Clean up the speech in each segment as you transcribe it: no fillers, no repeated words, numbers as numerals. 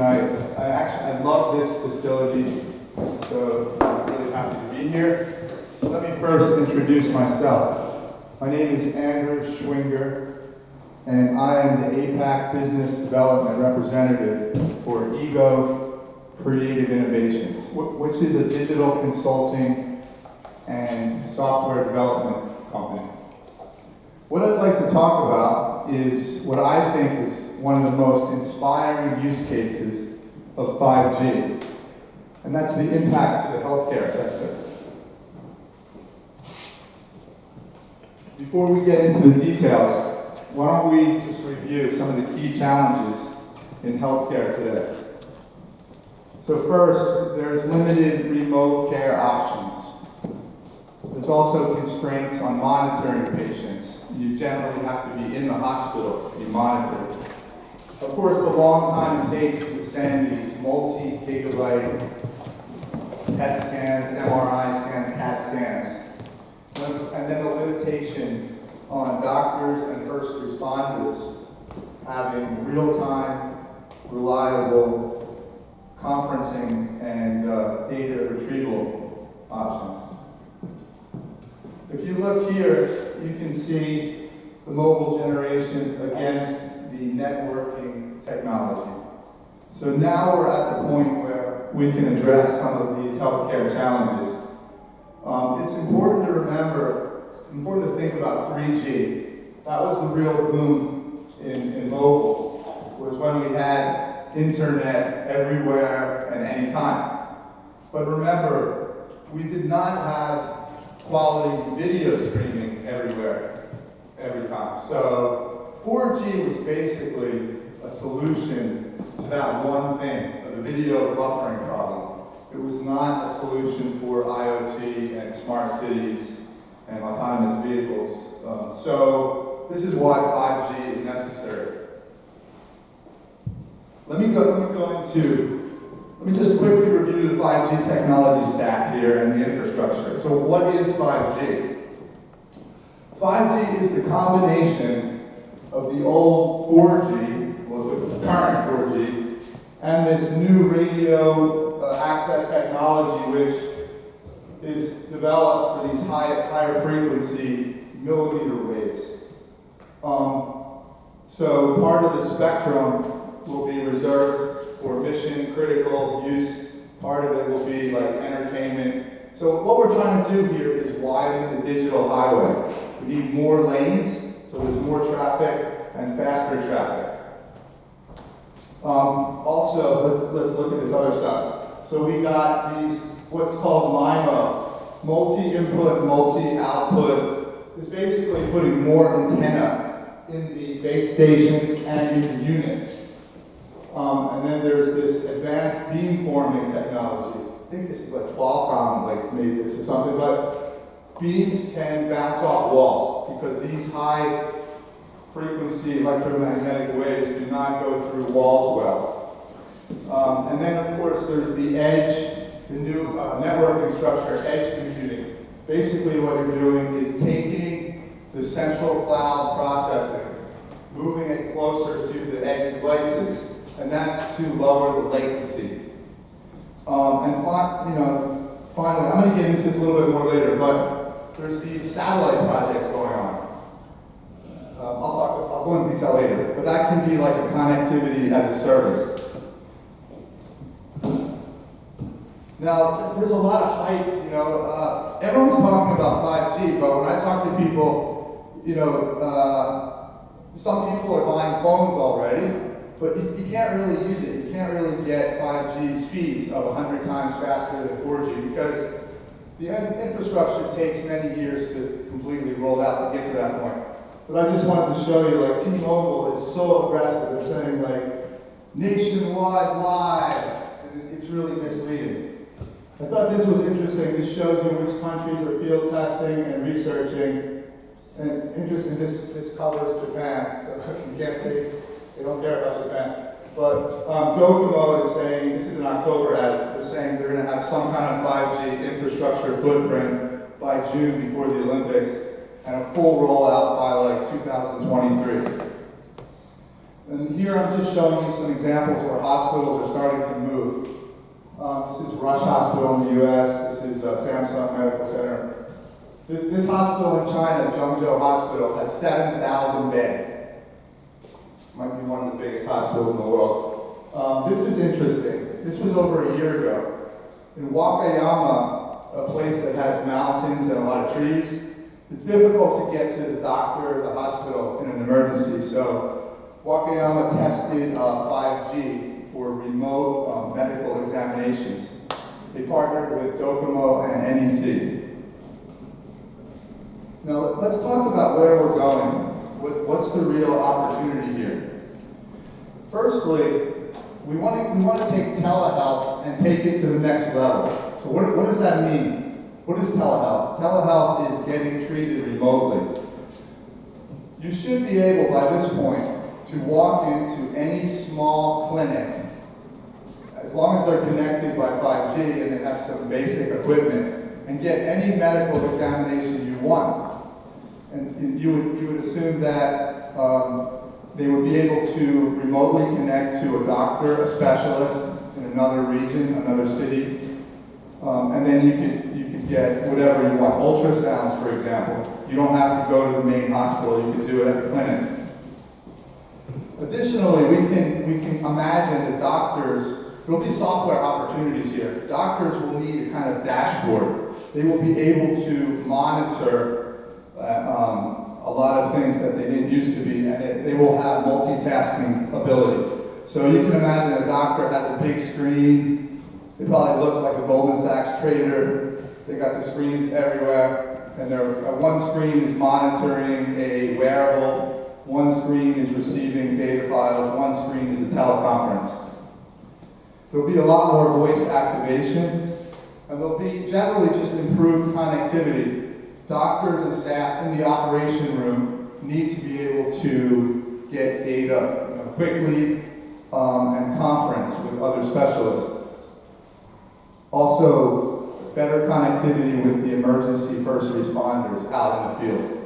tonight. I love this facility, so I'm really happy to be here. So let me first introduce myself. My name is Andrew Schwinger, and I am the APAC Business Development Representative for Ego Creative Innovations, which is a digital consulting and software development company. What I'd like to talk about is what I think is one of the most inspiring use cases of 5G, and that's the impact to the healthcare sector. Before we get into the details, why don't we just review some of the key challenges in healthcare today. So first, there's limited remote care options. There's also constraints on monitoring patients. You generally have to be in the hospital to be monitored. Of course, the long time it takes to send these multi-gigabyte PET scans, MRI scans, CAT scans, and then the limitation on doctors and first responders having real-time, reliable conferencing and data retrieval options. If you look here, you can see the mobile generations against the networking technology. So now we're at the point where we can address some of these healthcare challenges. It's important to remember, it's important to think about 3G. That was the real boom in mobile, was when we had internet everywhere and anytime. But remember, we did not have quality video streaming everywhere, every time. So 4G was basically a solution to that one thing, the video buffering problem. It was not a solution for IoT and smart cities and autonomous vehicles. So this is why 5G is necessary. Let me just quickly review the 5G technology stack here and the infrastructure. So what is 5G? 5G is the combination of the old 4G, well, the current 4G, and this new radio access technology, which is developed for these higher frequency millimeter waves. So part of the spectrum will be reserved for mission critical use. Part of it will be like entertainment. So what we're trying to do here is widen the digital highway. We need more lanes, so there's more traffic and faster traffic. Also, let's look at this other stuff. So we got these, what's called MIMO, multi-input, multi-output. It's basically putting more antenna in the base stations and in the units. And then there's this advanced beamforming technology. I think this is like Qualcomm made this or something, but beams can bounce off walls because these high frequency electromagnetic waves do not go through walls well. And then of course there's the edge, the new networking structure, edge computing. Basically what you're doing is taking the central cloud processing, moving it closer to the edge devices, and that's to lower the latency. Finally, I'm going to get into this a little bit more later, but there's these satellite projects going on. I'll go into detail later, but that can be like a connectivity as a service. Now, there's a lot of hype, everyone's talking about 5G, but when I talk to people, some people are buying phones already, but you can't really use it. You can't really get 5G speeds of 100 times faster than 4G because the infrastructure takes many years to completely roll out to get to that point. But I just wanted to show you, T-Mobile is so aggressive. They're saying, nationwide live, and it's really misleading. I thought this was interesting. This shows you which countries are field testing and researching. And interesting, this covers Japan, so you can't see. They don't care about Japan. But Docomo is saying, this is an October ad, they're saying they're going to have some kind of 5G infrastructure footprint by June before the Olympics, and a full rollout by 2023. And here I'm just showing you some examples where hospitals are starting to move. This is Rush Hospital in the US, this is Samsung Medical Center. This hospital in China, Zhengzhou Hospital, has 7,000 beds. Might be one of the biggest hospitals in the world. This is interesting. This was over a year ago. In Wakayama, a place that has mountains and a lot of trees, it's difficult to get to the doctor or the hospital in an emergency. So Wakayama tested 5G for remote medical examinations. They partnered with Docomo and NEC. Now let's talk about where we're going. What's the real opportunity here? Firstly, we want to take telehealth and take it to the next level. So what does that mean? What is telehealth? Telehealth is getting treated remotely. You should be able, by this point, to walk into any small clinic, as long as they're connected by 5G and they have some basic equipment, and get any medical examination you want. And you would assume that they would be able to remotely connect to a doctor, a specialist in another region, another city, and then you could get whatever you want. Ultrasounds, for example. You don't have to go to the main hospital. You can do it at the clinic. Additionally, we can imagine the doctors. There'll be software opportunities here. Doctors will need a kind of dashboard. They will be able to monitor a lot of things that they didn't used to be, and they will have multitasking ability. So you can imagine a doctor has a big screen. They probably look like a Goldman Sachs trader. They got the screens everywhere, and one screen is monitoring a wearable, one screen is receiving data files, one screen is a teleconference. There'll be a lot more voice activation, and there'll be generally just improved connectivity. Doctors and staff in the operation room need to be able to get data quickly and conference with other specialists. Also, better connectivity with the emergency first responders out in the field.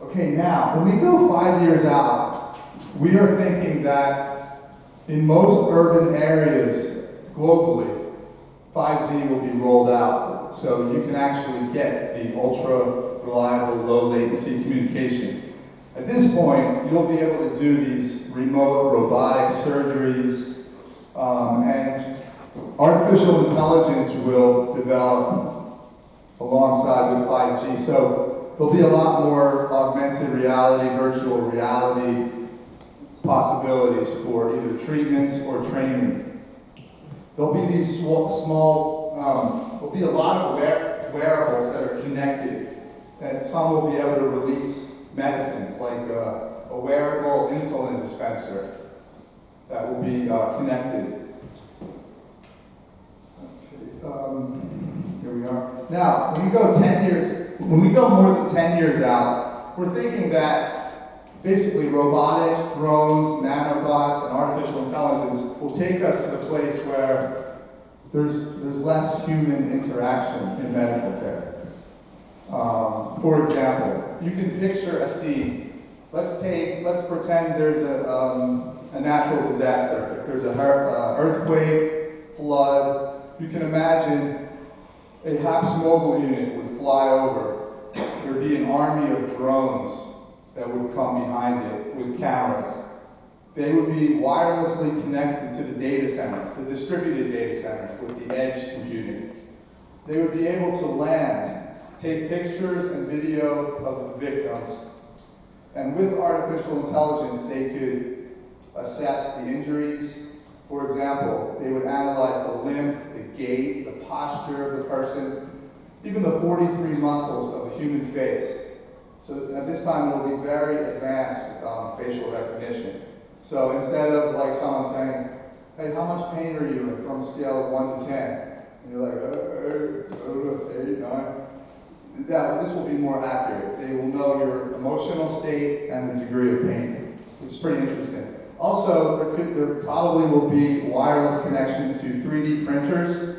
Okay, now, when we go 5 years out, we are thinking that in most urban areas globally, 5G will be rolled out. So you can actually get the ultra reliable, low latency communication. At this point, you'll be able to do these remote robotic surgeries, and artificial intelligence will develop alongside with 5G. So there'll be a lot more augmented reality, virtual reality possibilities for either treatments or training. There'll be these there'll be a lot of wearables that are connected, and some will be able to release medicines, like a wearable insulin dispenser that will be connected. Okay, here we are. Now, when we go more than 10 years out, we're thinking that basically robotics, drones, nanobots, and artificial intelligence will take us to the place where there's less human interaction in medical care. For example, you can picture a scene. Let's pretend there's a natural disaster. If there's an earthquake, flood, you can imagine a HAPS mobile unit would fly over. There'd be an army of drones that would come behind it with cameras. They would be wirelessly connected to the data centers, the distributed data centers with the edge computing. They would be able to land, take pictures and video of the victims, and with artificial intelligence, they could assess the injuries. For example, they would analyze the limp, the gait, the posture of the person, even the 43 muscles of the human face. So at this time, it will be very advanced facial recognition. So instead of like someone saying, hey, how much pain are you in from a scale of 1 to 10? And you're like, 8, 9. This will be more accurate. They will know your emotional state and the degree of pain, which is pretty interesting. Also, there probably will be wireless connections to 3D printers.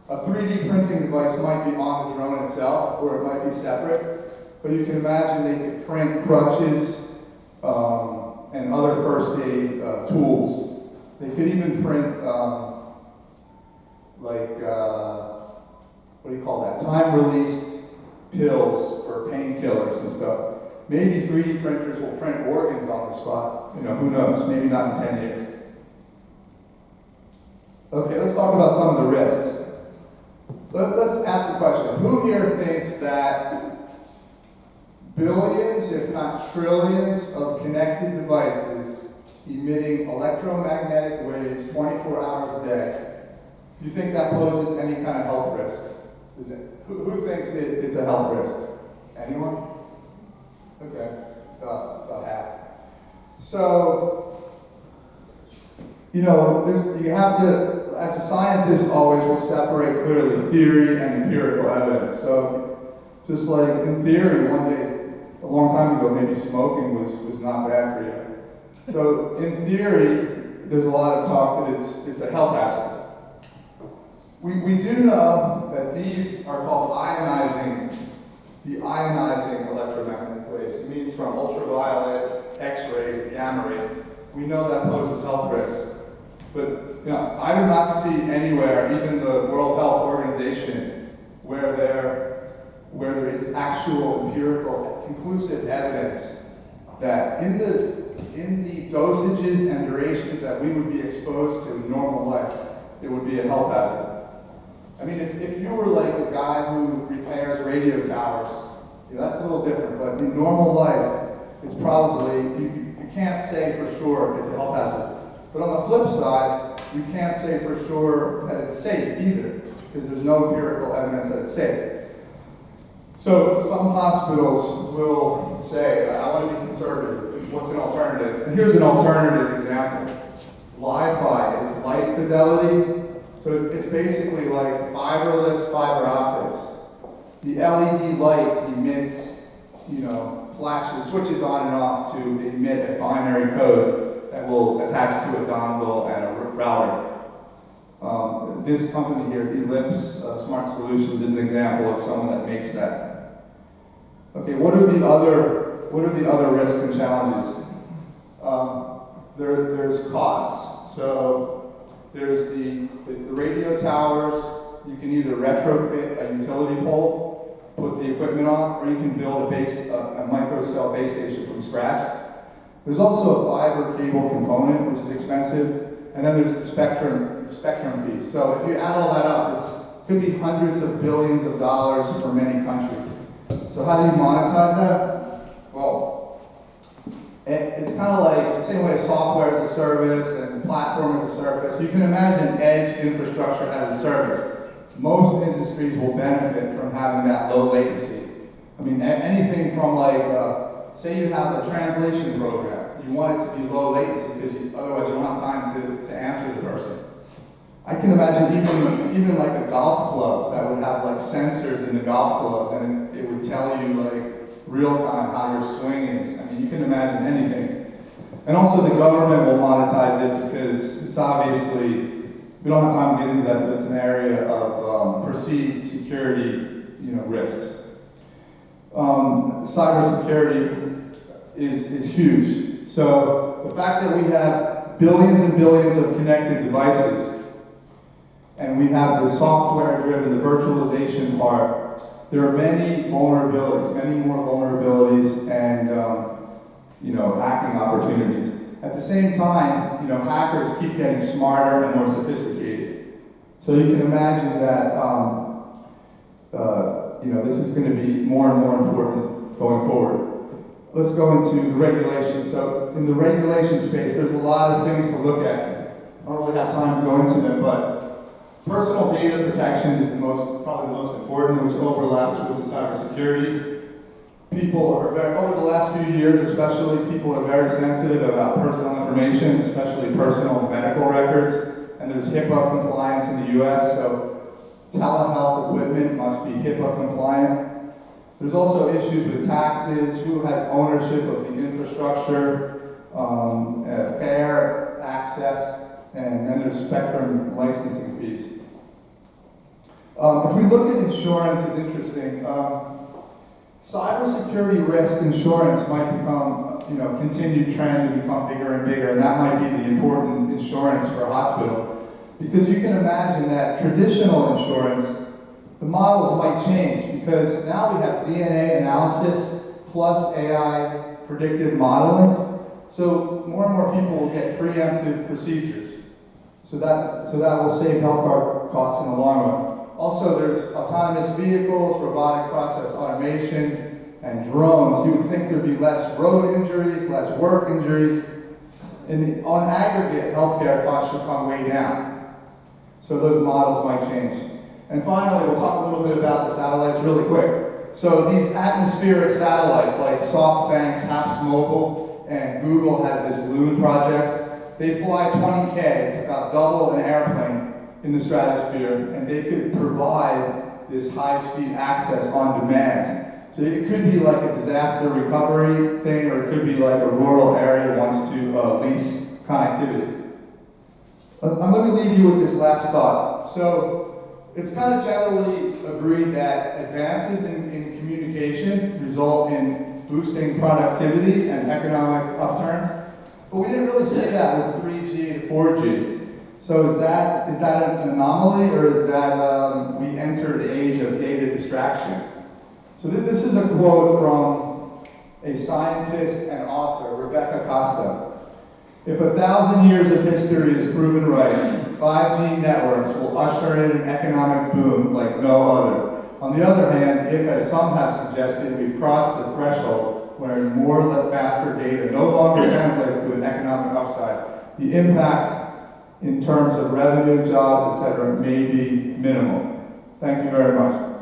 A 3D printing device might be on the drone itself, or it might be separate. But you can imagine they could print crutches, and other first aid tools. They could even print what do you call that? Time-released pills for painkillers and stuff. Maybe 3D printers will print organs on the spot. You know, who knows? Maybe not in 10 years. Okay, let's talk about some of the risks. Let's ask the question, who here thinks that billions, if not trillions, of connected devices emitting electromagnetic waves 24 hours a day, do you think that poses any kind of health risk? Who thinks it's a health risk? Anyone? Okay, about half. So, you know, you have to, as a scientist, always will separate clearly theory and empirical evidence. So, just like in theory, one day, a long time ago, maybe smoking was not bad for you. So, in theory, there's a lot of talk that it's a health hazard. We do know that these are called ionizing electromagnetic waves. It means from ultraviolet, X-rays, gamma rays. We know that poses health risks. But you know, I do not see anywhere, even the World Health Organization, where there is actual empirical, conclusive evidence that in the dosages and durations that we would be exposed to in normal life, it would be a health hazard. I mean, if you were like a guy who repairs radio towers, you know, that's a little different, but in normal life, it's probably, you can't say for sure it's a health hazard. But on the flip side, you can't say for sure that it's safe either, because there's no empirical evidence that it's safe. So some hospitals will say, I want to be conservative. What's an alternative? And here's an alternative example. Wi-Fi is light fidelity. So it's basically like fiberless fiber optics. The LED light emits, you know, flashes, switches on and off to emit a binary code that will attach to a dongle and a router. This company here, Ellipse Smart Solutions, is an example of someone that makes that. Okay, what are the other risks and challenges? There's costs. So there's the radio towers. You can either retrofit a utility pole, put the equipment on, or you can build a microcell base station from scratch. There's also a fiber cable component, which is expensive, and then there's the spectrum fees. So if you add all that up, it could be hundreds of billions of dollars for many countries. So how do you monetize that? Well, it's kind of like the same way software as a service and platform as a service. You can imagine edge infrastructure as a service. Most industries will benefit from having that low latency. I mean, anything from like, say you have a translation program. You want it to be low latency because otherwise you don't have time to answer the person. I can imagine even like a golf club that would have like sensors in the golf clubs and it would tell you like real time how your swing is. I mean, you can imagine anything. And also the government will monetize it because it's obviously, we don't have time to get into that, but it's an area of perceived security, risks. Cybersecurity is huge. So the fact that we have billions and billions of connected devices, and we have the software-driven, the virtualization part, there are many vulnerabilities, many more vulnerabilities and hacking opportunities. At the same time, hackers keep getting smarter and more sophisticated. So you can imagine that this is going to be more and more important going forward. Let's go into the regulation. So in the regulation space, there's a lot of things to look at. I don't really have time to go into them, but personal data protection is probably the most important, which overlaps with the cybersecurity. Over the last few years especially, people are very sensitive about personal information, especially personal medical records, and there's HIPAA compliance in the US, so telehealth equipment must be HIPAA compliant. There's also issues with taxes, who has ownership of the infrastructure, fair access, and then there's spectrum licensing fees. If we look at insurance, it's interesting. Cybersecurity risk insurance might become continued trend to become bigger and bigger, and that might be the important insurance for a hospital. Because you can imagine that traditional insurance, the models might change, because now we have DNA analysis plus AI predictive modeling. So more and more people will get preemptive procedures. So that will save healthcare costs in the long run. Also, there's autonomous vehicles, robotic process automation, and drones. You would think there'd be less road injuries, less work injuries. And on aggregate, healthcare costs should come way down. So those models might change. And finally, we'll talk a little bit about the satellites really quick. So these atmospheric satellites, like SoftBank's HAPS Mobile, and Google has this Loon project, they fly 20K, about double an airplane in the stratosphere, and they could provide this high-speed access on demand. So it could be like a disaster recovery thing, or it could be like a rural area wants to lease connectivity. I'm going to leave you with this last thought. So it's kind of generally agreed that advances in communication result in boosting productivity and economic upturns, but we didn't really see that with 3G and 4G. So is that an anomaly, or is that we entered the age of data distraction? So this is a quote from a scientist and author, Rebecca Costa. If 1,000 years of history is proven right, 5G networks will usher in an economic boom like no other. On the other hand, if, as some have suggested, we've crossed the threshold where more faster data no longer translates to an economic upside, the impact in terms of revenue, jobs, etc., may be minimal. Thank you very much.